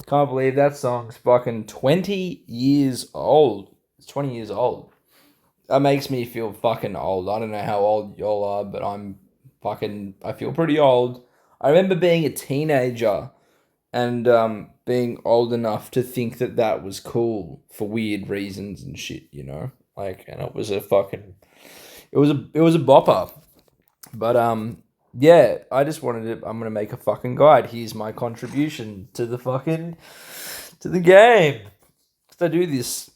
Can't believe that song's fucking 20 years old. It's 20 years old. That makes me feel fucking old. I don't know how old y'all are, but I feel pretty old. I remember being a teenager and being old enough to think that that was cool for weird reasons and shit, you know? Like, and it was a fucking, it was a bopper. But yeah, I just wanted to. I'm gonna make a fucking guide. Here's my contribution to the game. I do this.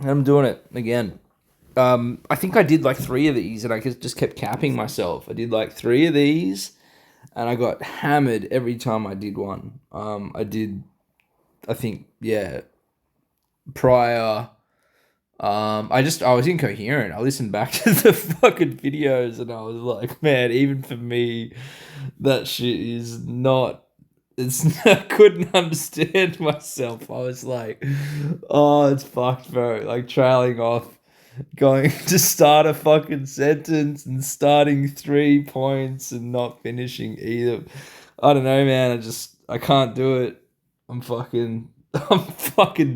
I'm doing it again. I think I did like 3 of these, and I just kept capping myself. I did like 3 of these, and I got hammered every time I did one. I think, yeah, prior. I was incoherent. I listened back to the fucking videos, and I was like, man, even for me, that shit is not. I couldn't understand myself. I was like, oh, it's fucked, bro. Like trailing off, going to start a fucking sentence and starting 3 points and not finishing either. I don't know, man. I can't do it. I'm fucking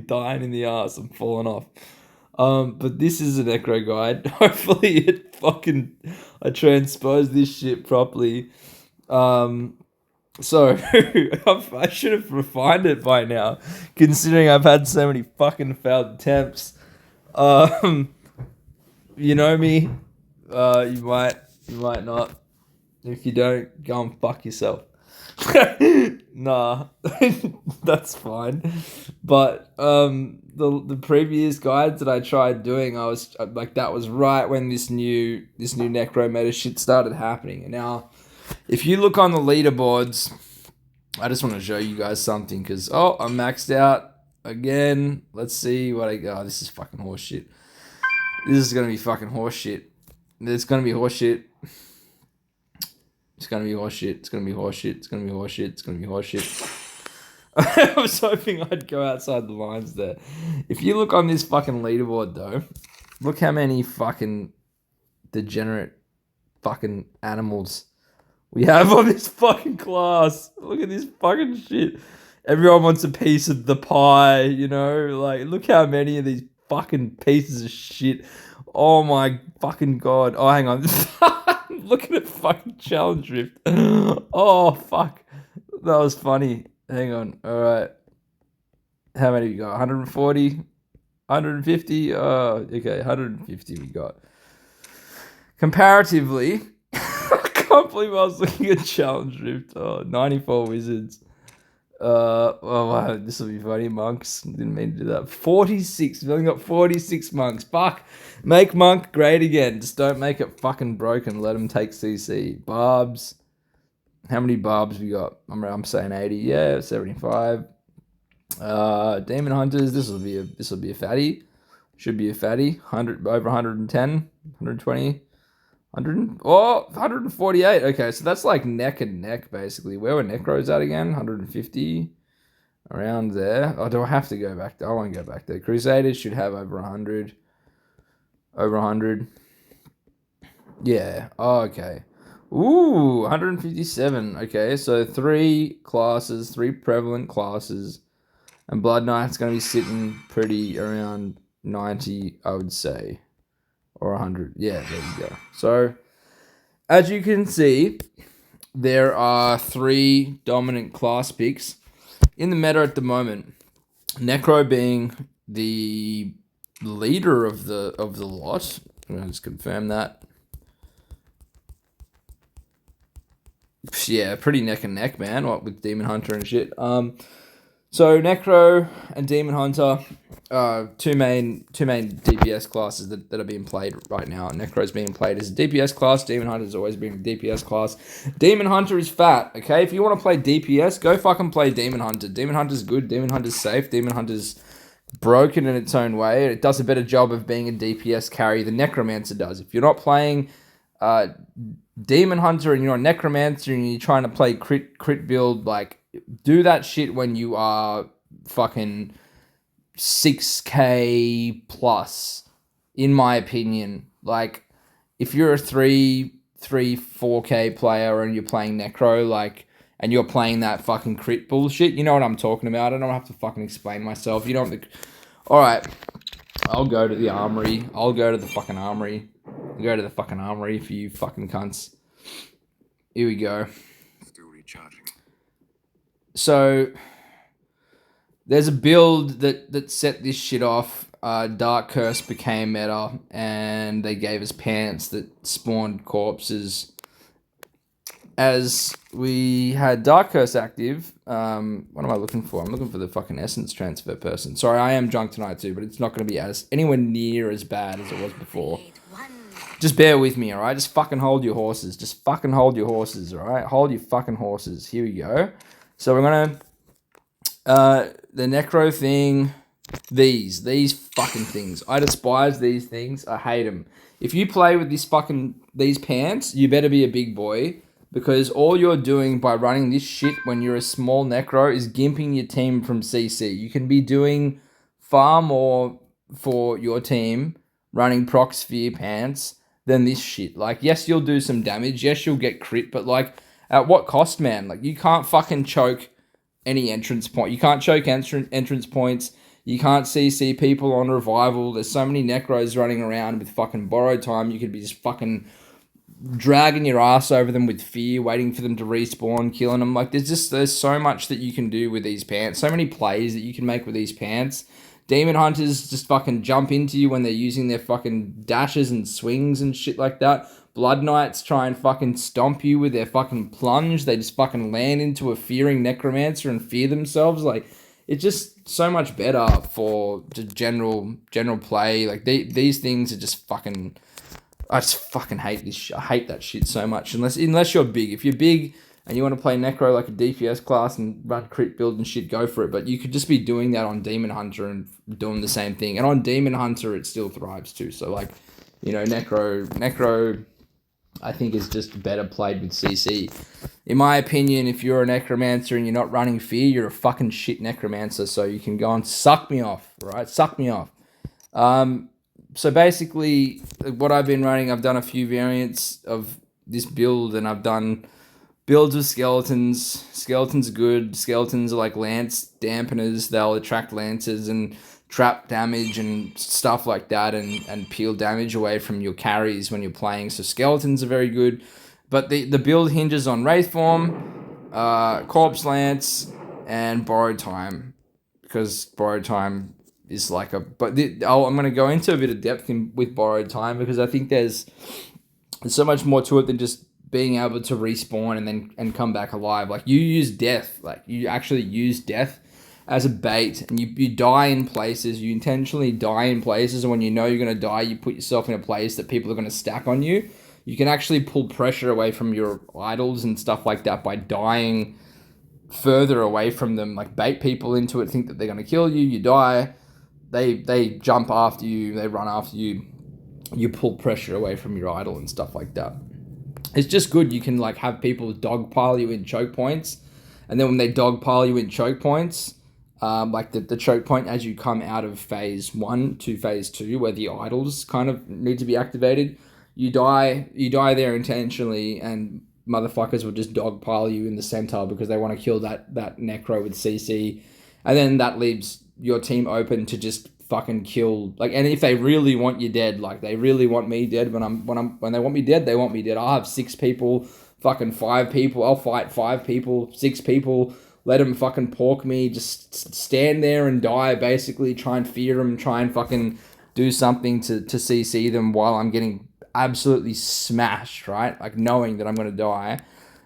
dying in the ass. I'm falling off. But this is a Necro guide. Hopefully I transpose this shit properly. So I should have refined it by now, considering I've had so many fucking failed attempts. You know me. You might not. If you don't, go and fuck yourself. Nah, that's fine. But the previous guides that I tried doing, I was like, that was right when this new Necro meta shit started happening. And now, if you look on the leaderboards, I just want to show you guys something because I'm maxed out again. Let's see what I got. Oh, this is fucking horseshit. This is gonna be fucking horseshit. It's gonna be horseshit. It's gonna be horseshit. It's gonna be horseshit. It's gonna be horseshit. It's gonna be horseshit. I was hoping I'd go outside the lines there. If you look on this fucking leaderboard though, look how many fucking degenerate fucking animals we have on this fucking class. Look at this fucking shit. Everyone wants a piece of the pie, you know? Like, look how many of these fucking pieces of shit. Oh my fucking god. Oh, hang on. Look at it fucking challenge rift. Oh, fuck. That was funny. Hang on. All right. How many we got? 140? 150? Oh, okay. 150 we got. Comparatively, I can't believe I was looking at challenge rift. Oh, 94 wizards. Oh wow, this will be funny. Monks, didn't mean to do that. 46. We've only got 46 monks. Fuck. Make monk great again. Just don't make it fucking broken. Let them take CC. Barbs. How many barbs we got? I'm saying 80. Yeah, 75. Demon hunters. This will be a fatty. Should be a fatty. 100 over 110, 120. 148. Okay, so that's like neck and neck, basically. Where were Necros at again? 150. Around there. Oh, do I have to go back there? I won't go back there. Crusaders should have over 100. Over 100. Yeah. Oh, okay. Ooh, 157. Okay, so 3 classes, 3 prevalent classes. And Blood Knight's going to be sitting pretty around 90, I would say. Or 100. Yeah, there you go. So, as you can see, there are 3 dominant class picks in the meta at the moment. Necro being the leader of the lot. I'm going to just confirm that. Yeah, pretty neck and neck, man. What with Demon Hunter and shit. So Necro and Demon Hunter, two main DPS classes that are being played right now. Necro's being played as a DPS class. Demon Hunter's always been a DPS class. Demon Hunter is fat. Okay, if you want to play DPS, go fucking play Demon Hunter. Demon Hunter's good. Demon Hunter's safe. Demon Hunter's broken in its own way. It does a better job of being a DPS carry than Necromancer does. If you're not playing Demon Hunter and you're a Necromancer and you're trying to play crit build, like, do that shit when you are fucking 6k plus, in my opinion. Like, if you're a 4k player and you're playing Necro, like, and you're playing that fucking crit bullshit, you know what I'm talking about. I don't have to fucking explain myself. You don't have to... All right, I'll go to the armory. I'll go to the fucking armory. I'll go to the fucking armory for you fucking cunts. Here we go. Still recharging. So there's a build that set this shit off. Dark Curse became meta, and they gave us pants that spawned corpses. As we had Dark Curse active, what am I looking for? I'm looking for the fucking essence transfer person. Sorry, I am drunk tonight too, but it's not going to be anywhere near as bad as it was before. Just bear with me, alright? Just fucking hold your horses. Just fucking hold your horses, alright? Hold your fucking horses. Here we go. So we're going to... the Necro thing... These fucking things. I despise these things. I hate them. If you play with these pants, you better be a big boy, because all you're doing by running this shit when you're a small Necro is gimping your team from CC. You can be doing far more for your team running proc sphere pants than this shit. Like, yes, you'll do some damage. Yes, you'll get crit, but like, at what cost, man? Like, you can't fucking choke any entrance point. You can't choke entrance points. You can't CC people on revival. There's so many Necros running around with fucking borrowed time. You could be just fucking dragging your ass over them with fear, waiting for them to respawn, killing them. Like, there's so much that you can do with these pants. So many plays that you can make with these pants. Demon Hunters just fucking jump into you when they're using their fucking dashes and swings and shit like that. Blood Knights try and fucking stomp you with their fucking plunge. They just fucking land into a fearing Necromancer and fear themselves. Like, it's just so much better for just general play. Like, these things are just fucking... I just fucking hate this. I hate that shit so much. Unless you're big. If you're big and you want to play Necro like a DPS class and run crit build and shit, go for it. But you could just be doing that on Demon Hunter and doing the same thing. And on Demon Hunter, it still thrives too. So, like, you know, Necro, I think is just better played with CC. In my opinion, if you're a Necromancer and you're not running fear, you're a fucking shit Necromancer. So you can go and suck me off, right? Suck me off. So basically, what I've been running, I've done a few variants of this build, and I've done builds with skeletons. Skeletons are good. Skeletons are like lance dampeners. They'll attract lances and trap damage and stuff like that, and peel damage away from your carries when you're playing. So skeletons are very good. But the build hinges on Wraith Form, Corpse Lance, and Borrowed Time. Because Borrowed Time is like a... But I'm going to go into a bit of depth with Borrowed Time, because I think there's so much more to it than just being able to respawn and come back alive. Like, you use death. Like, you actually use death as a bait, and you die in places. You intentionally die in places, and when you know you're going to die, you put yourself in a place that people are going to stack on you. You can actually pull pressure away from your idols and stuff like that by dying further away from them. Like, bait people into it, think that they're going to kill you, you die, they jump after you, they run after you, you pull pressure away from your idol and stuff like that. It's just good. You can, like, have people dogpile you in choke points, and then when they dogpile you in choke points, like the choke point as you come out of phase 1 to phase 2, where the idols kind of need to be activated, you die there intentionally, and motherfuckers will just dogpile you in the center because they want to kill that Necro with CC, and then that leaves your team open to just fucking kill. Like, and if they really want you dead, like they really want me dead, when they want me dead, they want me dead. I'll have 6 people, fucking 5 people. I'll fight 5 people, 6 people. Let them fucking pork me. Just stand there and die. Basically, try and fear them. Try and fucking do something to CC them while I'm getting absolutely smashed, right? Like, knowing that I'm going to die.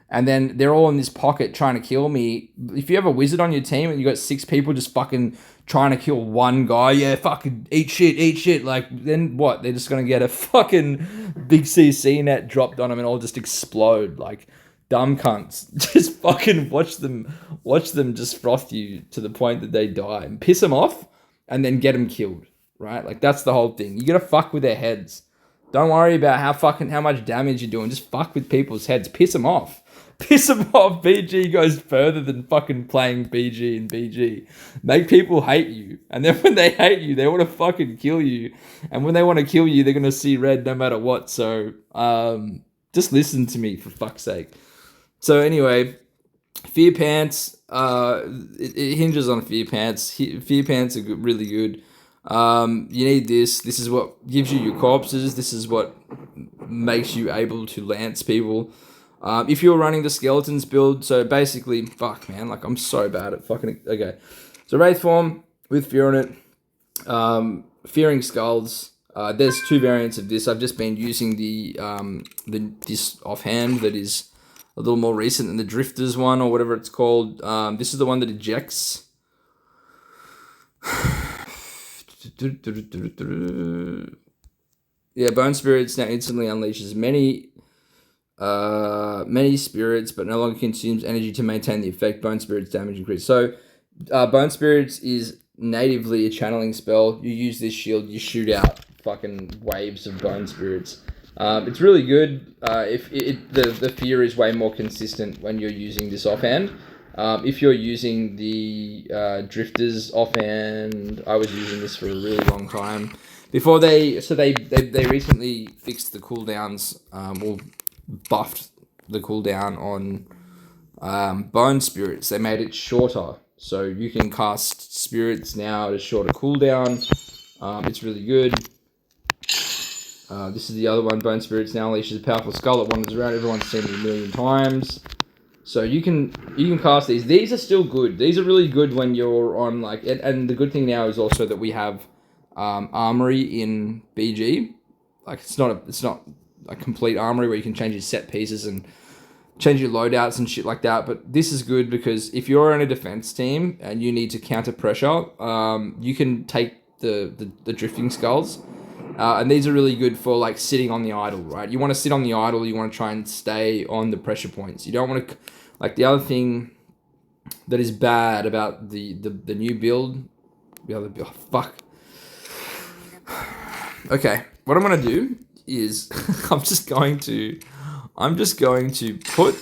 And then they're all in this pocket trying to kill me. If you have a wizard on your team and you got 6 people just fucking trying to kill one guy, yeah, fucking eat shit. Like, then what? They're just going to get a fucking big CC net dropped on them and all just explode. Like, dumb cunts. Just fucking watch them just froth you to the point that they die, and piss them off and then get them killed, right? Like, that's the whole thing. You got to fuck with their heads. Don't worry about how much damage you're doing. Just fuck with people's heads. Piss them off. Piss them off. BG goes further than fucking playing BG and BG. Make people hate you. And then when they hate you, they want to fucking kill you. And when they want to kill you, they're going to see red no matter what. So, just listen to me, for fuck's sake. So anyway, Fear Pants, it hinges on Fear Pants. Fear Pants are good, really good. You need this. This is what gives you your corpses. This is what makes you able to lance people. If you're running the skeletons build, so basically, fuck man, like I'm so bad at fucking. Okay, so Wraith form with fear on it. Fearing skulls. There's two variants of this. I've just been using the this offhand that is a little more recent than the Drifters one or whatever it's called. This is the one that ejects. Yeah, Bone Spirits now instantly unleashes many spirits, but no longer consumes energy to maintain the effect. Bone Spirits damage increase. So, Bone Spirits is natively a channeling spell. You use this shield, you shoot out fucking waves of Bone Spirits. It's really good. If the fear is way more consistent when you're using this offhand. If you're using the Drifters offhand, I was using this for a really long time. Before they recently fixed the cooldowns, or buffed the cooldown on Bone Spirits. They made it shorter, so you can cast Spirits now at a shorter cooldown. It's really good. This is the other one, Bone Spirits now unleashes a powerful skull that wanders around. Everyone's seen it a million times. So you can cast these. These are still good. These are really good when you're on like, and the good thing now is also that we have armory in BG. Like it's not a complete armory where you can change your set pieces and change your loadouts and shit like that. But this is good because if you're on a defense team and you need to counter pressure, you can take the drifting skulls. And these are really good for like sitting on the idle, right? You want to sit on the idle. You want to try and stay on the pressure points. You don't want to, like the other thing that is bad about the new build. Fuck. Okay, what I'm gonna do is I'm just going to put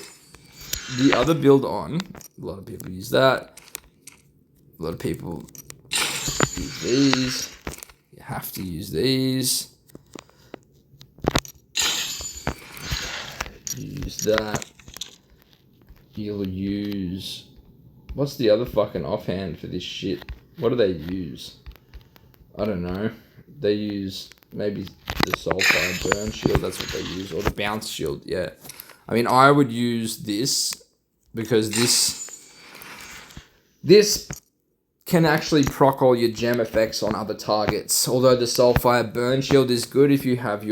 the other build on. A lot of people use that. A lot of people use these. You have to use these. Use that. You'll use... What's the other fucking offhand for this shit? What do they use? I don't know. They use maybe the Soulfire Burn Shield. That's what they use. Or the Bounce Shield, yeah. I mean, I would use this because this can actually proc all your gem effects on other targets. Although the Soulfire Burn Shield is good if you have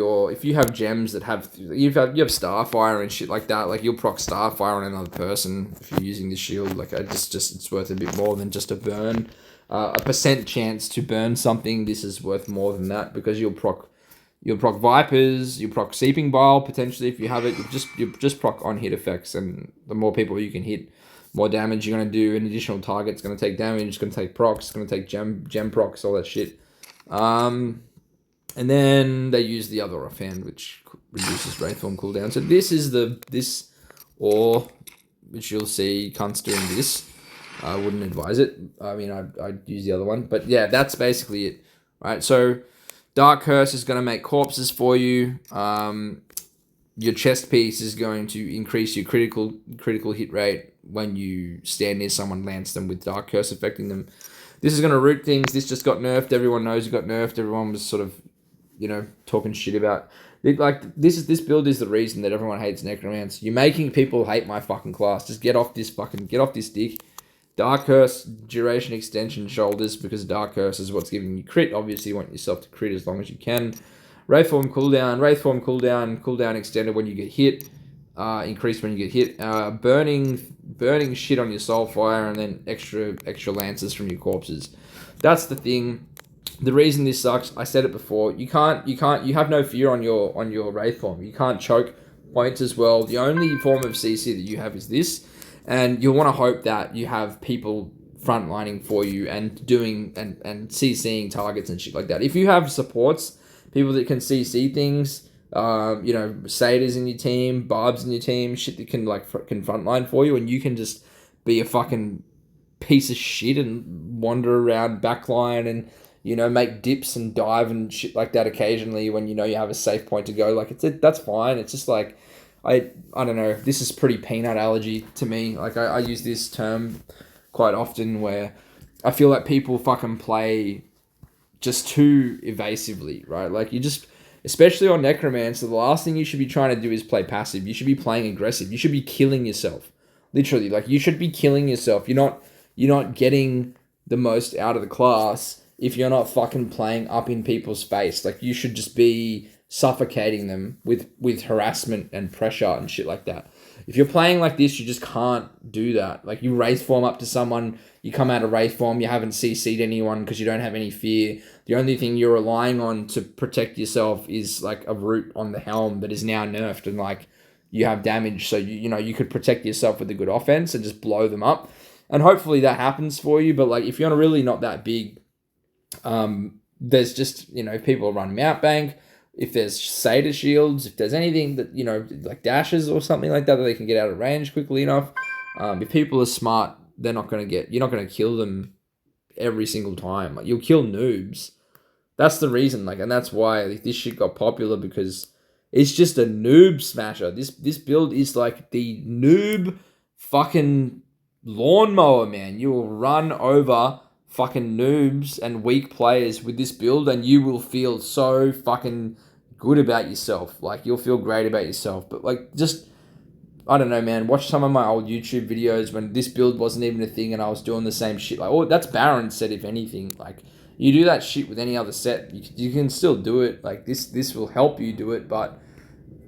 gems that have you have Starfire and shit like that. Like you'll proc Starfire on another person if you're using this shield. Like it's worth a bit more than just a burn. A percent chance to burn something. This is worth more than that because you'll proc Vipers, you'll proc Seeping Bile potentially if you have it. You just proc on hit effects, and the more people you can hit, more damage you're going to do. An additional target's going to take damage, it's going to take procs, it's going to take gem procs, all that shit. And then they use the other offhand, which reduces Wraithform cooldown. So this is which you'll see cunts doing this. I wouldn't advise it. I mean, I'd use the other one. But yeah, that's basically it. Right, so Dark Curse is going to make corpses for you. Your chest piece is going to increase your critical hit rate when you stand near someone, lance them with Dark Curse affecting them. This is going to root things. This just got nerfed. Everyone knows it got nerfed. Everyone was sort of, talking shit about it. Like this build is the reason that everyone hates Necromance. You're making people hate my fucking class. Just get off this dick. Dark Curse, duration extension, shoulders, because Dark Curse is what's giving you crit. Obviously, you want yourself to crit as long as you can. Wraithform cooldown extended when you get hit, increased when you get hit. Burning shit on your Soulfire, and then extra lances from your corpses. That's the thing. The reason this sucks, I said it before, you have no fear on your Wraithform. You can't choke points as well. The only form of CC that you have is this. And you'll want to hope that you have people frontlining for you and doing and CCing targets and shit like that. If you have supports, people that can CC things, satyrs in your team, barbs in your team, shit that can frontline for you, and you can just be a fucking piece of shit and wander around backline and make dips and dive and shit like that occasionally when you have a safe point to go. Like that's fine. It's just like I don't know. This is pretty peanut allergy to me. Like I use this term quite often where I feel like people fucking play just too evasively, right? Like you just, especially on Necromancer, the last thing you should be trying to do is play passive. You should be playing aggressive. You should be killing yourself. Literally, like you should be killing yourself. You're not getting the most out of the class if you're not fucking playing up in people's face. Like you should just be suffocating them with harassment and pressure and shit like that. If you're playing like this, you just can't do that. Like you Wraith form up to someone, you come out of Wraith form, you haven't CC'd anyone because you don't have any fear. The only thing you're relying on to protect yourself is like a root on the helm that is now nerfed and like you have damage. So you could protect yourself with a good offense and just blow them up. And hopefully that happens for you. But like if you're really not that big, there's just, if people run mountebank, if there's Satyr shields, if there's anything that, like dashes or something like that they can get out of range quickly enough. If people are smart, you're not going to kill them every single time. Like you'll kill noobs. That's the reason, like, and that's why this shit got popular, because it's just a noob smasher. This build is like the noob fucking lawnmower, man. You will run over fucking noobs and weak players with this build, and you will feel so fucking good about yourself. Like you'll feel great about yourself. But like, just, I don't know, man. Watch some of my old YouTube videos when this build wasn't even a thing and I was doing the same shit. Like, oh, that's Baron set, if anything. Like, you do that shit with any other set, you can still do it. Like, this will help you do it, but,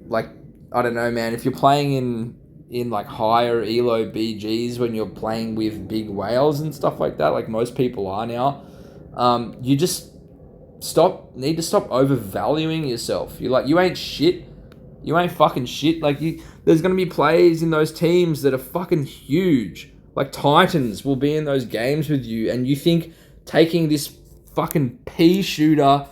like, I don't know, man. If you're playing in like, higher ELO BGs when you're playing with big whales and stuff like that, like most people are now, you just need to stop overvaluing yourself. You ain't shit. You ain't fucking shit. Like, there's going to be players in those teams that are fucking huge. Like, Titans will be in those games with you, and you think taking this fucking pea shooter,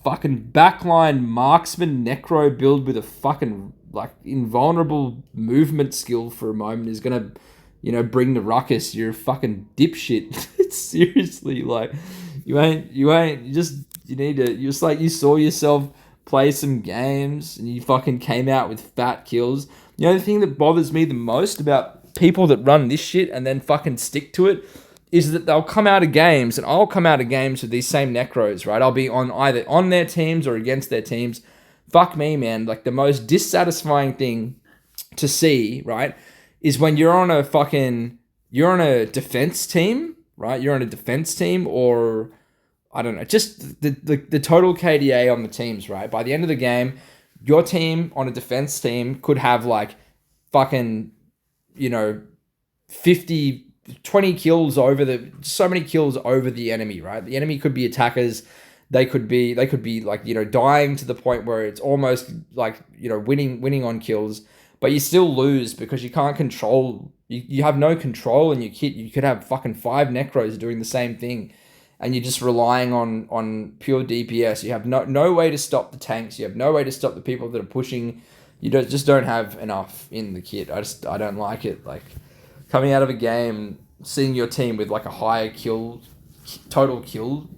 fucking backline marksman Necro build with a fucking, like, invulnerable movement skill for a moment is going to, bring the ruckus. You're a fucking dipshit. Seriously, like, it's like you saw yourself play some games and you fucking came out with fat kills. The only thing that bothers me the most about people that run this shit and then fucking stick to it is that they'll come out of games, and I'll come out of games with these same Necros, right? I'll be either on their teams or against their teams. Fuck me, man. Like, the most dissatisfying thing to see, right, is when you're on a defense team, right? You're on a defense team, or I don't know, just the total KDA on the teams, right? By the end of the game, your team on a defense team could have like fucking, 50, 20 kills so many kills over the enemy, right? The enemy could be attackers. They could be like, dying to the point where it's almost like, winning on kills, but you still lose because you can't control, you have no control in your kit. You could have fucking 5 Necros doing the same thing, and you're just relying on pure DPS. You have no way to stop the tanks. You have no way to stop the people that are pushing. You just don't have enough in the kit. I don't like it. Like, coming out of a game, seeing your team with like a higher total kill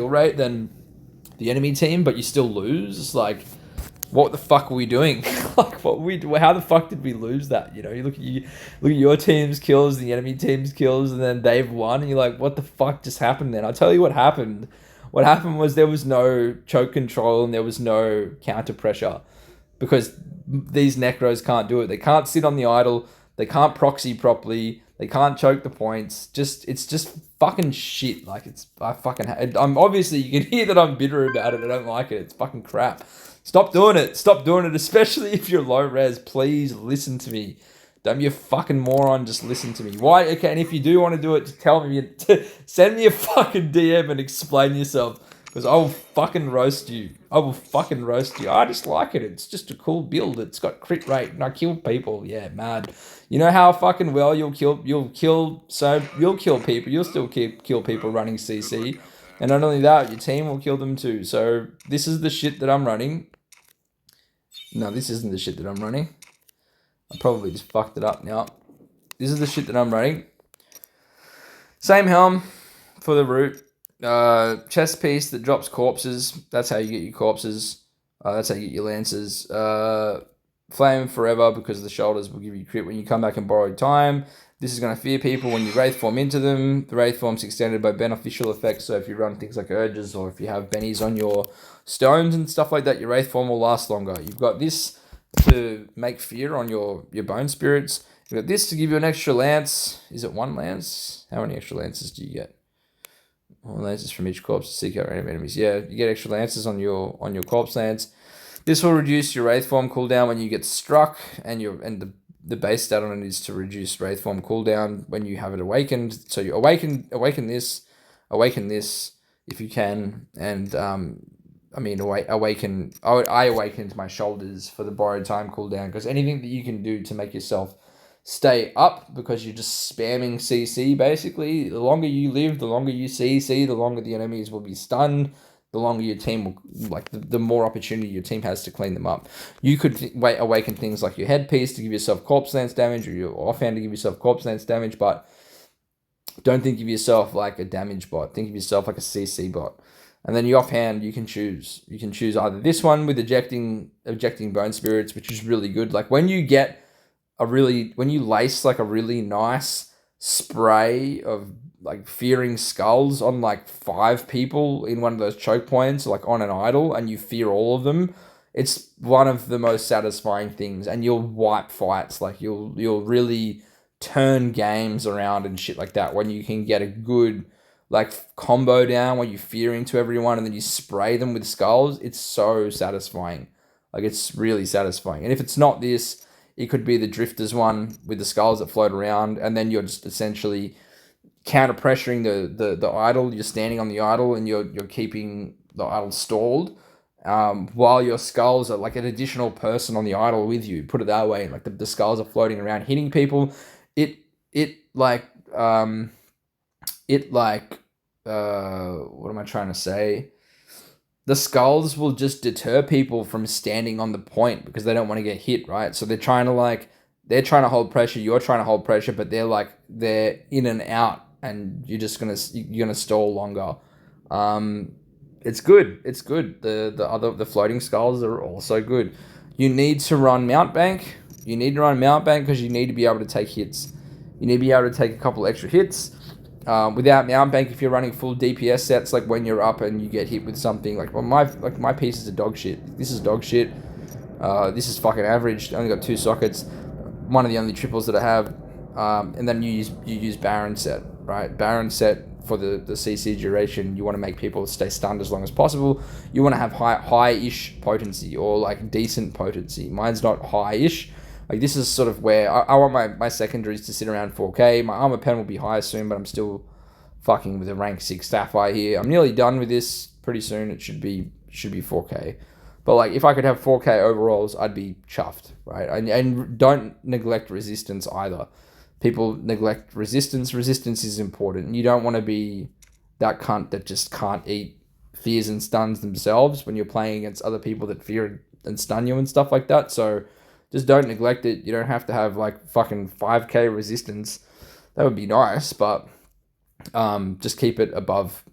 rate than the enemy team, but you still lose. Like, what the fuck are we doing? Like, how the fuck did we lose that? You look at your team's kills, the enemy team's kills, and then they've won, and you're like, what the fuck just happened then? I'll tell you what happened. What happened was there was no choke control and there was no counter pressure, because these Necros can't do it. They can't sit on the idle. They can't proxy properly. They can't choke the points. It's just fucking shit. Like, I'm obviously, you can hear that I'm bitter about it. I don't like it. It's fucking crap. Stop doing it. Stop doing it, especially if you're low res. Please listen to me. Don't be a fucking moron. Just listen to me. Why? Okay, and if you do want to do it, tell me. Send me a fucking DM and explain yourself, because I will fucking roast you. I just like it. It's just a cool build. It's got crit rate and I kill people. Yeah, mad. You know how fucking well you'll kill people. You'll still kill people running CC. And not only that, your team will kill them too. So this is the shit that I'm running. No, this isn't the shit that I'm running. I probably just fucked it up now. This is the shit that I'm running. Same helm for the root. Chest piece that drops corpses. That's how you get your corpses. That's how you get your lancers. Flame forever because the shoulders will give you crit when you come back in borrowed time. This is going to fear people when you Wraith form into them. The Wraith form's extended by beneficial effects, so if you run things like Urges or if you have bennies on your stones and stuff like that, your Wraith form will last longer. You've got this to make fear on your bone spirits. You've got this to give you an extra lance. Is it 1 lance? How many extra lances do you get? 1 lances from each corpse to seek out random enemies. Yeah, you get extra lances on your corpse lance. This will reduce your Wraith form cooldown when you get struck, and the base stat on it is to reduce Wraith form cooldown when you have it awakened. So you awaken this if you can, and awaken. I awakened my shoulders for the borrowed time cooldown because anything that you can do to make yourself stay up because you're just spamming CC basically. The longer you live, the longer you CC, the longer the enemies will be stunned. The longer your team will, the more opportunity your team has to clean them up. You could awaken things like your headpiece to give yourself corpse lance damage, or your offhand to give yourself corpse lance damage, but don't think of yourself like a damage bot. Think of yourself like a CC bot. And then your offhand, you can choose. You can choose either this one with ejecting bone spirits, which is really good. Like when you lace like a really nice spray of like fearing skulls on like 5 people in one of those choke points, like on an idol, and you fear all of them, it's one of the most satisfying things, and you'll wipe fights. Like you'll really turn games around and shit like that when you can get a good like combo down where you fear into everyone and then you spray them with skulls. It's so satisfying. Like it's really satisfying. And if it's not this, it could be the Drifters one with the skulls that float around, and then you're just essentially counter pressuring the idol. You're standing on the idol and you're keeping the idol stalled, while your skulls are like an additional person on the idol with you. Put it that way. Like the skulls are floating around hitting people. What am I trying to say? The skulls will just deter people from standing on the point because they don't want to get hit, right? So they're trying to hold pressure, you're trying to hold pressure, but they're in and out, and you're gonna stall longer. It's good. The floating skulls are also good. You need to run mountebank. Because you need to be able to take hits. You need to be able to take a couple extra hits. Without mountebank, if you're running full DPS sets, like when you're up and you get hit with something, my pieces are dog shit. This is dog shit. This is fucking average. I only got 2 sockets. One of the only triples that I have. And then you use Baron set, right? Baron set for the CC duration. You want to make people stay stunned as long as possible. You want to have high-ish potency, or like decent potency. Mine's not high-ish. Like this is sort of where I want my secondaries to sit around 4K. My armor pen will be higher soon, but I'm still fucking with a rank 6 Sapphire here. I'm nearly done with this. Pretty soon it should be 4K. But like if I could have 4K overalls, I'd be chuffed, right? And don't neglect resistance either. People neglect resistance. Resistance is important. And you don't want to be that cunt that just can't eat fears and stuns themselves when you're playing against other people that fear and stun you and stuff like that. So just don't neglect it. You don't have to have like fucking 5K resistance. That would be nice, but just keep it above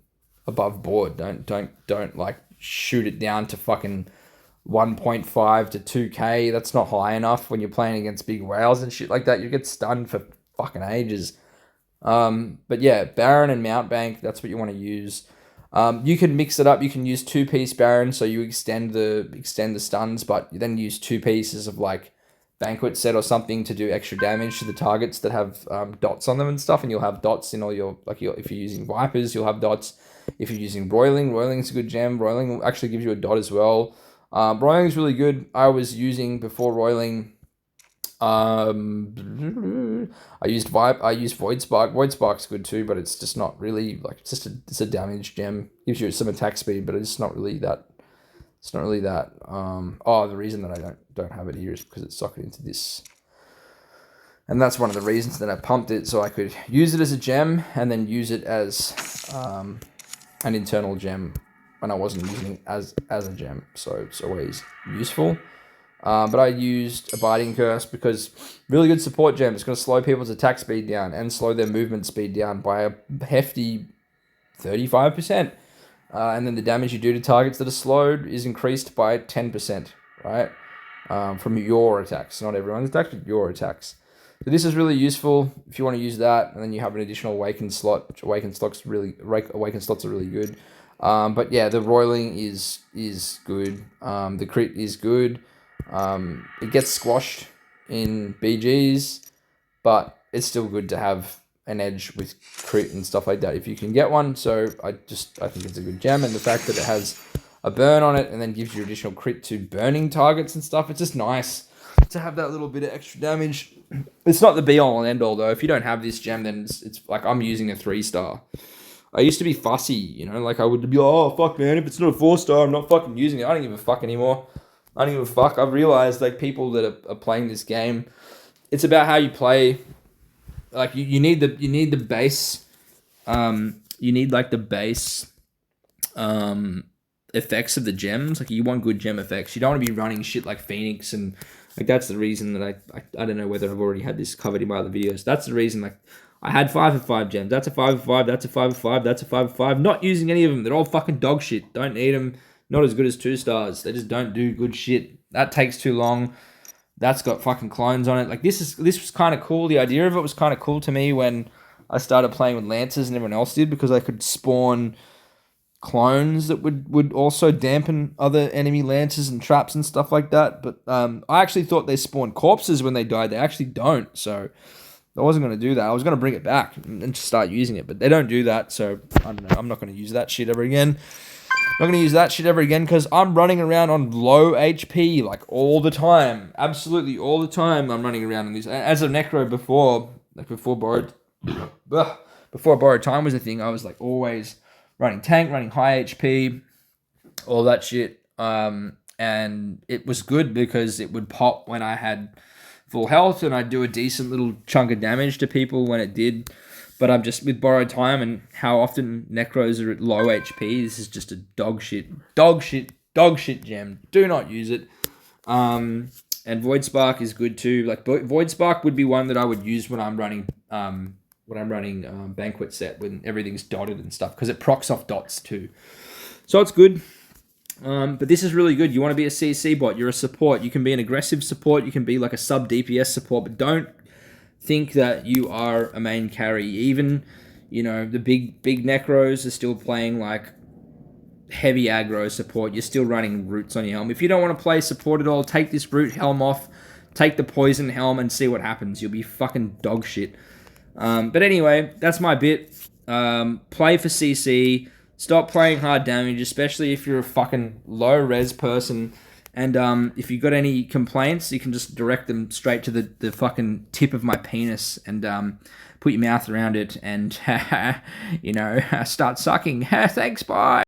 board. Don't like shoot it down to fucking 1.5 to 2K. That's not high enough when you're playing against big whales and shit like that. You get stunned for fucking ages. But yeah, Baron and mountebank, that's what you want to use. You can mix it up. You can use 2-piece Baron, so you extend the stuns, but you then use 2 pieces of like banquet set or something to do extra damage to the targets that have dots on them and stuff. And you'll have dots in all if you're using Vipers, you'll have dots. If you're using Roiling's a good gem. Roiling actually gives you a dot as well. Roiling is really good. I was using before Roiling. I used Void Spark. Void Spark's good too, but it's just not really like it's a damage gem. Gives you some attack speed, but it's not really that. It's not really that. The reason that I don't have it here is because it's socketed into this, and that's one of the reasons that I pumped it, so I could use it as a gem and then use it as an internal gem when I wasn't using it as a gem. So it's always useful. But I used Abiding Curse because really good support gem. It's going to slow people's attack speed down and slow their movement speed down by a hefty 35%. And then the damage you do to targets that are slowed is increased by 10%, right? from your attacks, not everyone. It's actually your attacks. So this is really useful if you want to use that, and then you have an additional awakened slot, which awakened slots are really good. But yeah, the roiling is good. The crit is good. It gets squashed in BGs, but it's still good to have an edge with crit and stuff like that if you can get one. So I think it's a good gem, and the fact that it has a burn on it and then gives you additional crit to burning targets and stuff, it's just nice to have that little bit of extra damage. It's not the be all and end all though. If you don't have this gem, then it's like I'm using a 3-star. I used to be fussy, you know, like I would be like, oh fuck man, if it's not a 4-star, I'm not fucking using it. I don't give a fuck anymore. I don't give a fuck. I've realized like people that are playing this game, it's about how you play. Like you need the base, you need like the base effects of the gems. Like you want good gem effects. You don't want to be running shit like Phoenix, and like that's the reason that I don't know whether I've already had this covered in my other videos. That's the reason like I had 5 of 5 gems. That's a 5 of 5. That's a 5 of 5. That's a 5 of 5. Not using any of them. They're all fucking dog shit. Don't need them. Not as good as 2-stars. They just don't do good shit. That takes too long. That's got fucking clones on it. Like this was kind of cool. The idea of it was kind of cool to me when I started playing with Lancers and everyone else did, because I could spawn clones that would also dampen other enemy Lancers and traps and stuff like that. But I actually thought they spawned corpses when they died. They actually don't. So I wasn't going to do that. I was going to bring it back and just start using it. But they don't do that. So I don't know. I'm not going to use that shit ever again. Not going to use that shit ever again because I'm running around on low HP like all the time. Absolutely all the time I'm running around on these. As a Necro before borrowed time was a thing, I was like always running tank, running high HP, all that shit. And it was good because it would pop when I had full health and I'd do a decent little chunk of damage to people when it did. But I'm just with borrowed time and how often Necros are at low HP. This is just a dog shit gem. Do not use it. And Void Spark is good too. Like Void Spark would be one that I would use when I'm running Banquet set when everything's dotted and stuff, because it procs off dots too. So it's good. But this is really good. You want to be a CC bot. You're a support. You can be an aggressive support. You can be like a sub DPS support, but don't think that you are a main carry. Even, you know, the big Necros are still playing like heavy aggro support. You're still running roots on your helm. If you don't want to play support at all, take this root helm off, take the poison helm and see what happens. You'll be fucking dog shit. But anyway, that's my bit. Play for CC. Stop playing hard damage, especially if you're a fucking low res person. And if you got any complaints, you can just direct them straight to the fucking tip of my penis and put your mouth around it and, you know, start sucking. Thanks, bye.